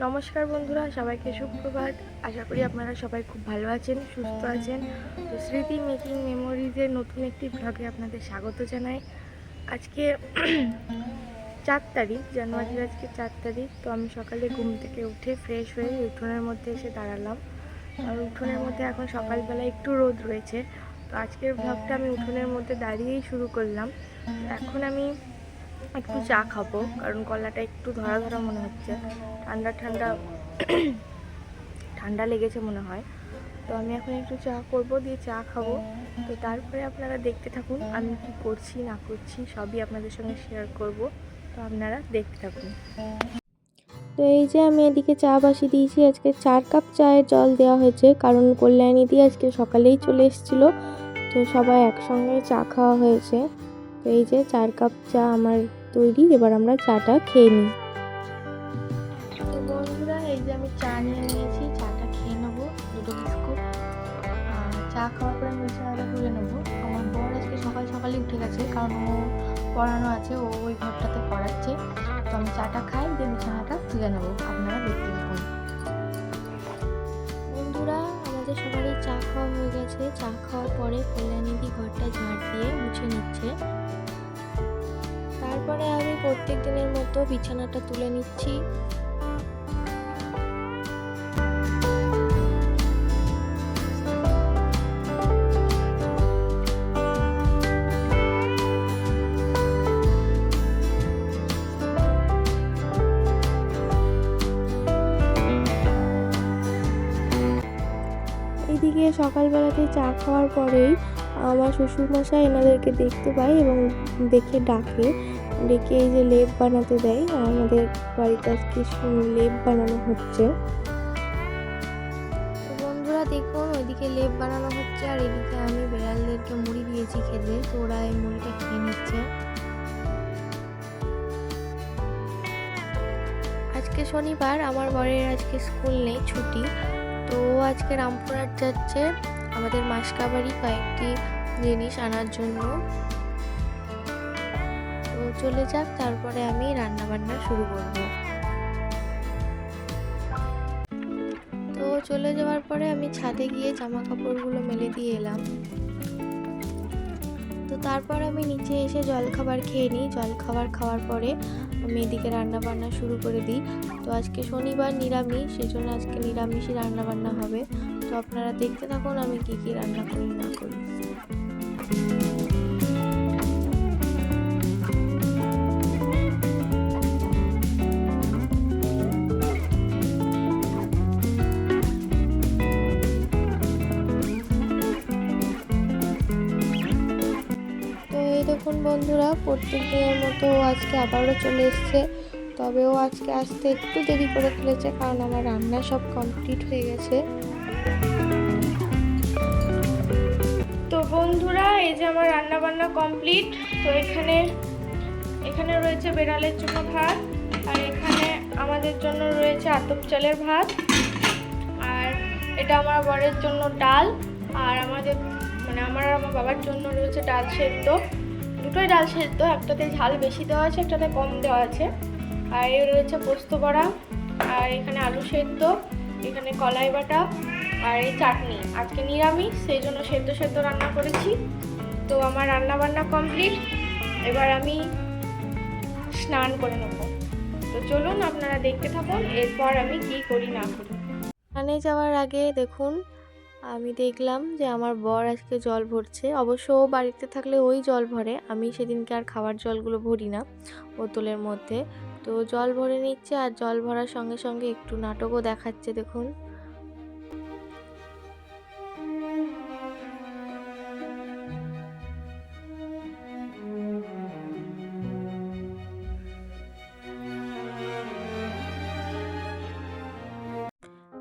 নমস্কার বন্ধুরা, সবাইকে সুপ্রভাত। আশা করি আপনারা সবাই খুব ভালো আছেন, সুস্থ আছেন। তো স্মৃতি মেকিং মেমোরিজের নতুন একটি ব্লগে আপনাদের স্বাগত জানাই। আজকে 4 তারিখ জানুয়ারির, আজকে 4 তারিখ। তো আমি সকালে ঘুম থেকে উঠে ফ্রেশ হয়ে উঠোনের মধ্যে এসে দাঁড়ালাম। আর উঠোনের মধ্যে এখন সকালবেলা একটু রোদ রয়েছে। তো আজকের ব্লগটা আমি উঠোনের মধ্যে দাঁড়িয়েই শুরু করলাম। এখন আমি একটু চা খাবো, কারণ গলাটা একটু ধরা ধরা মনে হচ্ছে, ঠান্ডা ঠান্ডা ঠান্ডা লেগেছে মনে হয়। তো আমি এখন একটু চা করব, দিয়ে চা খাবো। তো তারপরে আপনারা দেখতে থাকুন আমি কি করছি না করছি, সবই আপনাদের সঙ্গে শেয়ার করব। তো আপনারা দেখতে থাকুন। তো এই যে আমি এদিকে চা বসিয়ে দিয়েছি। আজকে 4 কাপ চায়ের জল দেওয়া হয়েছে, কারণ কল্যাণী দিয়ে আজকে সকালেই চলে এসেছিলো, তো সবাই একসঙ্গে চা খাওয়া হয়েছে। তো এই যে 4 কাপ চা আমার তৈরি, এবার আমরা চাটা খেয়ে নিই। তো বন্ধুরা, এই যে আমি চা নিয়ে নিয়েছি, চাটা খেয়ে নেবো, দুটো বিস্কুট। চা খাওয়ার পরে আমি চাটা তুলে নেবো। আমার বর আজকে সকাল সকালই উঠে গেছে, কারণ ও পড়ানো আছে, ও ওই ঘরটাতে পড়াচ্ছে। তো আমি চাটা খাই, দিয়ে বিছানাটা তুলে নেবো, আপনারা দেখতে থাকুন। বন্ধুরা, আমাদের সবারই চা খাওয়া হয়ে গেছে। চা খাওয়ার পরে কল্যাণীদি ঘরটা ঝাড় দিয়ে মুছে নিচ্ছে। তারপরে আমি প্রত্যেক দিনের মতো বিছানাটা তুলে নিচ্ছি। এদিকে সকালবেলাতে চা খাওয়ার পরেই আমার শ্বশুরমশাই এনাদেরকে দেখতে পাই এবং দেখে ডেকে এই যে লেপ বানাতে দেয়। আমাদের বাড়িতে আজকে লেপ বানানো হচ্ছে। তো বন্ধুরা দেখুন, ওইদিকে লেপ বানানো হচ্ছে, আর এদিকে আমি বিড়ালদেরকে মুড়ি দিয়েছি খেতে, তো ওরা এই মুড়িটা খেয়ে নিচ্ছে। আজকে শনিবার, আমার বরের আজকে স্কুল নেই, ছুটি। তো আজকে রামপুরহাট যাচ্ছে আমাদের মাসকাবাড়ি কয়েকটি জিনিস আনার জন্য। তো চলে যাক, তারপরে আমি রান্না বান্না শুরু করব। তো চলে যাওয়ার পরে আমি ছাদে গিয়ে জামা কাপড়গুলো মেলে দিয়ে এলাম। তো তারপর আমি নিচে এসে জলখাবার খেয়ে নিই। জলখাবার খাওয়ার পরে আমি এদিকে রান্না বান্না শুরু করে দিই। তো আজকে শনিবার, নিরামিষ, সেজন্য আজকে নিরামিষই রান্না বান্না হবে। তো আপনারা দেখতে থাকুন আমি কি কি রান্না করি না করি। তো এই দেখুন বন্ধুরা, প্রত্যেক দিনের মতো আজকে আবারও চলে এসছে। তবে ও আজকে আসতে একটু দেরি করে ফেলেছে, কারণ আমার রান্না সব কমপ্লিট হয়ে গেছে। তো বন্ধুরা, এই যে আমার রান্না বান্না কমপ্লিট। তো এখানে রয়েছে বেড়ালের জন্য ভাত, আর এখানে আমাদের জন্য রয়েছে আতপ চালের ভাত, আর এটা আমার বরের জন্য ডাল, আর আমাদের আমার আর আমার বাবার জন্য রয়েছে ডাল সেদ্ধ। দুটোই ডাল সেদ্ধ, একটাতে ঝাল বেশি দেওয়া আছে, একটাতে কম দেওয়া আছে। আর এই রয়েছে পোস্ত বড়া, আর এখানে আলু সেদ্ধ, এখানে কলাই বাটা, আর এই চাটনি। আজকে নিরামিষ, সেই জন্য সেদ্ধ সেদ্ধ রান্না করেছি। তো আমার রান্না বান্না কমপ্লিট, এবার আমি স্নান করে নেব। তো চলুন আপনারা দেখতে থাকুন এরপর আমি কি করি না করি। স্নানে যাওয়ার আগে দেখুন, আমি দেখলাম যে আমার বর আজকে জল ভরছে। অবশ্য ও বাড়িতে থাকলে ওই জল ভরে, আমি সেদিনকে আর খাওয়ার জলগুলো ভরি না বোতলের মধ্যে। তো জল ভরে নিচ্ছে, আর জল ভরার সঙ্গে সঙ্গে একটু নাটকও দেখাচ্ছে দেখুন।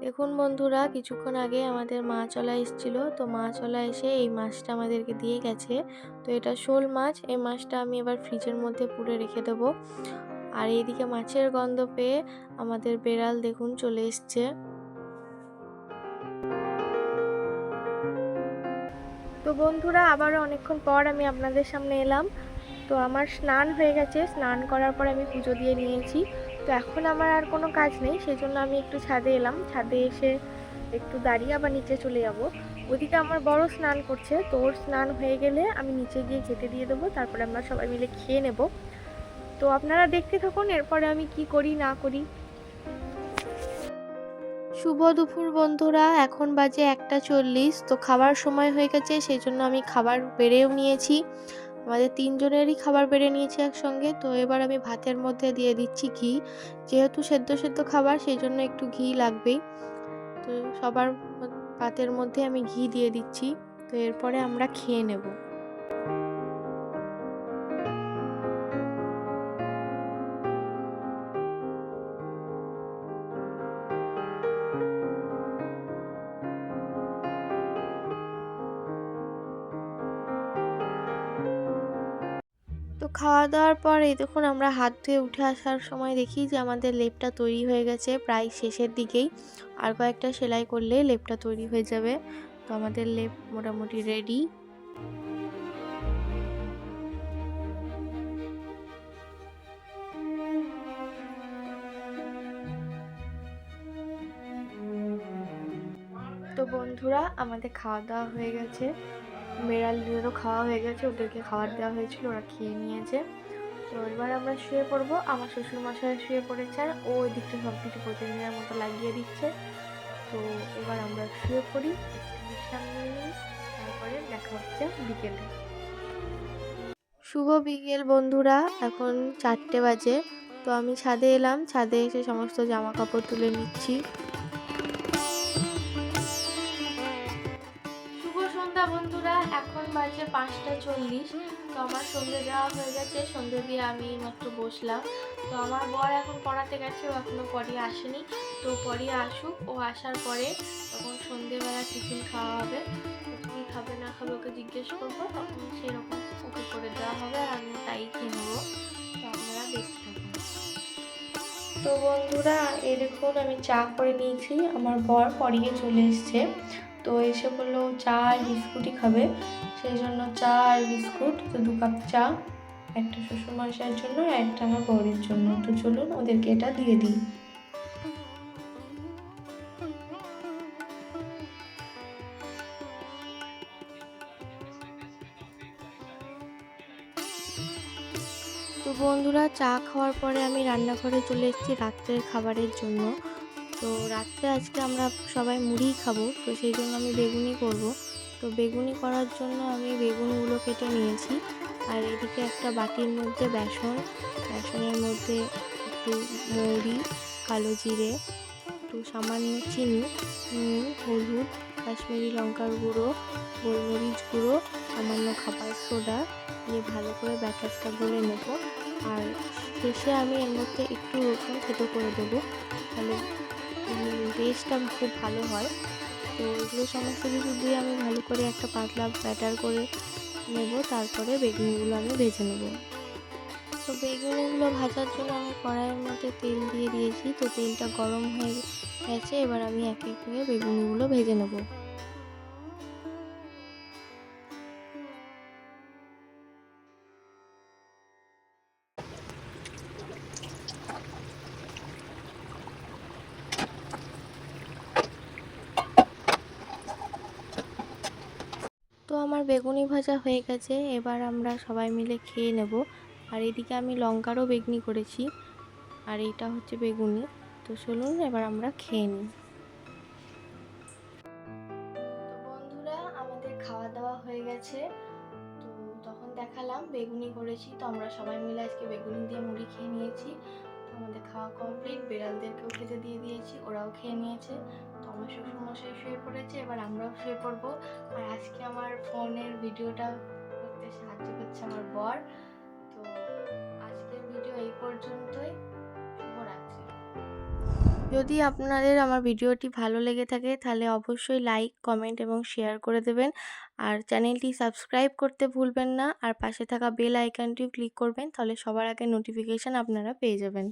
দেখুন বন্ধুরা, কিছুক্ষণ আগে আমাদের মাছওয়ালা এসেছিলো। তো মাছওয়ালা এসে এই মাছটা আমাদেরকে দিয়ে গেছে। তো এটা শোল মাছ। এই মাছটা আমি এবার ফ্রিজের মধ্যে পুরে রেখে দেবো। আর এইদিকে মাছের গন্ধ পেয়ে আমাদের বেড়াল দেখুন চলে এসছে। তো বন্ধুরা, আবারও অনেকক্ষণ পর আমি আপনাদের সামনে এলাম। তো আমার স্নান হয়ে গেছে, স্নান করার পর আমি পুজো দিয়ে নিয়েছি। তো এখন আমার আর কোনো কাজ নেই, সেই জন্য আমি একটু ছাদে এলাম। ছাদে এসে একটু দাঁড়িয়ে আবার নিচে চলে যাব। ওদিকে আমার বড় স্নান করছে, তো ওর স্নান হয়ে গেলে আমি নিচে গিয়ে খেতে দিয়ে দেবো, তারপরে আমরা সবাই মিলে খেয়ে নেব। তো আপনারা দেখতে থাকুন এরপরে আমি কি করি না করি। শুভ দুপুর বন্ধুরা, এখন বাজে 1:40। তো খাবার সময় হয়ে গেছে, সেই জন্য আমি খাবার বেড়েও নিয়েছি। আমাদের 3 জনেরই খাবার বেড়ে নিয়েছি একসঙ্গে। তো এবার আমি ভাতের মধ্যে দিয়ে দিচ্ছি ঘি। যেহেতু সেদ্ধ সেদ্ধ খাবার, সেই জন্য একটু ঘি লাগবেই। তো সবার ভাতের মধ্যে আমি ঘি দিয়ে দিচ্ছি। তো এরপরে আমরা খেয়ে নেব। তো খাওয়া দাওয়ার পর এই দেখুন, আমরা হাত ধুয়ে উঠে আসার সময় দেখি যে আমাদের লেপটা তৈরি হয়ে গেছে প্রায় শেষের দিকেই। আর কয়েকটা সেলাই করলে লেপটা তৈরি হয়ে যাবে। তো আমাদের লেপ মোটামুটি রেডি। তো বন্ধুরা, আমাদের খাওয়া দাওয়া হয়ে গেছে। বিড়ালদেরও খাওয়া হয়ে গেছে, ওদেরকে খাবার দেওয়া হয়েছিল, ওরা খেয়ে নিয়েছে। তো এবার আমরা শুয়ে পড়বো। আমার শ্বশুরমশাই শুয়ে পড়েছে, আর ও ওই দিকটা সব কিছু প্রতিদিনের মতো লাগিয়ে দিচ্ছে। তো এবার আমরা শুয়ে পড়ি, একটু বিশ্রাম নিয়ে নিই, তারপরে দেখা হচ্ছে বিকেলে। শুভ বিকেল বন্ধুরা, এখন 4টে বাজে। তো আমি ছাদে এলাম, ছাদে এসে সমস্ত জামা কাপড় তুলে নিচ্ছি। শুভ সন্ধ্যা বন্ধুরা, এখন বাজে 5:40। তো আমার সন্ধে দেওয়া হয়ে গেছে, সন্ধে দিয়ে আমি মাত্র বসলাম। তো আমার বর এখন পড়াতে গেছে, ও এখনো পড়িয়ে আসেনি। তো পড়িয়ে আসুক, ও আসার পরে তখন সন্ধেবেলা টিফিন খাওয়া হবে। তো কী খাবে না খাবে ওকে জিজ্ঞেস করবো, তখন সেরকম ওকে করে দেওয়া হবে, আর আমি তাই খেয়ে নেবো। তো আপনারা দেখতে থাকুন। তো বন্ধুরা, এই দেখুন আমি চা করে নিয়েছি, আমার বর পড়িয়ে চলে এসছে। তো এসে বললো চা আর বিস্কুটই খাবে, সেই জন্য চা আর বিস্কুট। তো 2 কাপ চা, একটা শ্বশুরমশাইয়ের জন্য আর একটা আমার বরের জন্য। তো চলুন ওদেরকে এটা দিয়ে দিই। তো বন্ধুরা, চা খাওয়ার পরে আমি রান্নাঘরে চলে এসেছি রাত্রের খাবারের জন্য। তো রাত্রে আজকে আমরা সবাই মুড়িই খাবো, তো সেই জন্য আমি বেগুনি করব। তো বেগুনি করার জন্য আমি বেগুনগুলো কেটে নিয়েছি। আর এদিকে একটা বাটির মধ্যে বেসনের মধ্যে একটু মৌরি, কালো জিরে, একটু সামান্য চিনি, নুন, হলুদ, কাশ্মীরি লঙ্কার গুঁড়ো, গোলমরিচ গুঁড়ো, সামান্য খাবার সোডা দিয়ে ভালো করে ব্যাটারটা গুলে নেব। আর শেষে আমি এর মধ্যে একটু রসুন থেতো করে দেবো, তাহলে টেস্টটা খুব ভালো হয়। তো এগুলো সমস্ত কিছু দিয়ে আমি ভালো করে একটা পাতলা ব্যাটার করে নেব, তারপরে বেগুনিগুলো আমি ভেজে নেব। তো বেগুনিগুলো ভাজার জন্য আমি কড়াইয়ের মধ্যে তেল দিয়ে দিয়েছি। তো তেলটা গরম হয়ে গেছে, এবার আমি এক এক করে বেগুনিগুলো ভেজে নেব। তো আমার বেগুনি ভাজা হয়ে গেছে, এবার আমরা সবাই মিলে খেয়ে নেব। আর এদিকে আমি লঙ্কারও বেগুনি করেছি, আর এইটা হচ্ছে বেগুনি। তো চলুন এবার আমরা খেয়ে নিই। তো বন্ধুরা, আমাদের খাওয়া দাওয়া হয়ে গেছে। তো তখন দেখালাম বেগুনি করেছি, তো আমরা সবাই মিলে আজকে বেগুনি দিয়ে মুড়ি খেয়ে নিয়েছি। তো আমাদের খাওয়া কমপ্লিট, বিড়ালদেরকেও খেতে দিয়ে দিয়েছি, ওরাও খেয়ে নিয়েছে। তো আমার শ্বশুরমশাই শুয়ে পড়েছে, এবার আমরাও শুয়ে পড়বো। আর আজকে আমার ফোনের ভিডিওটা করতে সাহায্য করছে আমার বর। তো আজকের ভিডিও এই পর্যন্তই। শুভরাত্রি। যদি আপনাদের আমার ভিডিওটি ভালো লেগে থাকে তাহলে অবশ্যই লাইক, কমেন্ট এবং শেয়ার করে দেবেন। আর চ্যানেলটি সাবস্ক্রাইব করতে ভুলবেন না, আর পাশে থাকা বেল আইকনটিও ক্লিক করবেন, তাহলে সবার আগে নোটিফিকেশান আপনারা পেয়ে যাবেন।